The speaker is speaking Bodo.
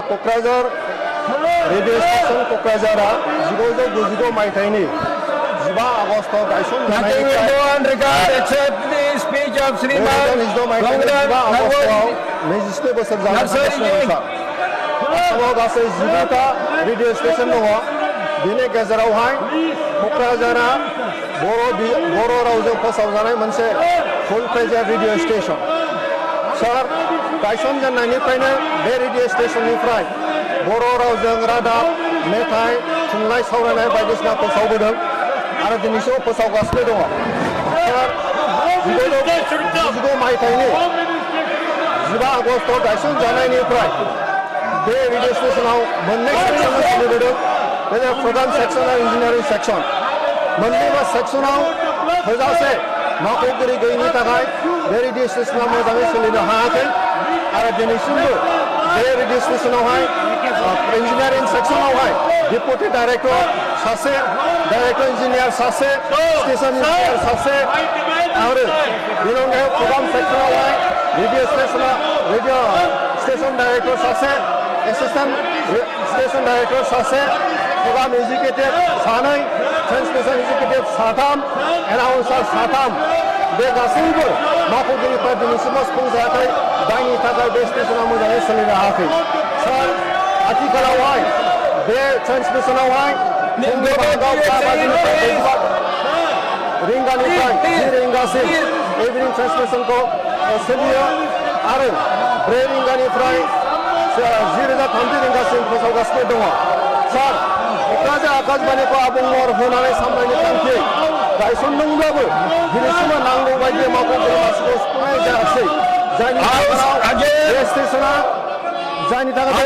क'क्राझार रेडिअ स्टेशन क'क्राझारा 1999 मायथाइनि 15 आगष्टआव नैजिस्नि बोसोर आसामाव गासै 19टा रेडिअ स्टेशन दङ बेनि गेजेरावहाय क'क्राझारा बर' रावजों फोसावजानाय मोनसे फुल फ्लेजेड रेडिअ स्टेशन सार गायसनजेननायनिफ्रायनो बे रेडिअ स्टेशननिफ्राय बर' रावजों रादाब मेथाइ थुनलाइ सावरायनाय बायदिसिना फोसावबोदों आरो दिनैसिम फोसावगासिनो दङ सार 1999 मायथाइनि 15 आगष्टआव गायसनजानायनिफ्राय बे रेडिअ स्टेशनाव मोननै सेक्सन सोलिबोदों बे प्रधान सेक्सन आरो इन्जिनियारिं सेक्सन मोननैबो सेक्सनाव थोजासे मावख'गिरि गैयैनि थाखाय बे रेडिअ स्टेशना मोजाङै सोलिनो हायाखै आरो दिनैसिमबो बे रेडिअ स्टेशनावहाय इन्जिनियारिं सेक्सनावहाय डेपुटि डाइरेक्टर सासे डाइरेक्टर इन्जिनियार सासे स्टेशन इन्जिनियार सासे आरो बेनि अनगायै प्रग्राम सेक्सनावहाय रेडिअ स्टेशन डाइरेक्टर सासे एसिस्टेन्ट स्टेशन डाइरेक्टर सासे प्रग्राम एजुकेटिभ सानै ट्रान्समिसन एजुकेटिभ साथाम एनाउन्सार साथाम बे गासैबो मावख'गिरिफ्रा दिनैसिमबो सुफुंजायाखै जायनि थाखाय बे स्टेशना मोजाङै सोलिनो हायाखै सार आथिखालावहाय बे ट्रान्समिसनावहाय रिंगानिफ्राय 10 रिंगासिम इभिनिं ट्रान्समिसनखौ सोलियो आरो 4 रिंगानिफ्राय 10:30 रिंगासिम फोसावगासिनो दङ सार क'क्राझार आकाशबाणीखौ आबुं महर होनानै सामलायनो थांखि गायसनदोंब्लाबो दिनैसिमबो नांगौ बायदि मावख'गिरि मासिखौ सुफुंनाय जायासै जायनि थाखाय बे स्टेशना जायनि थाखाय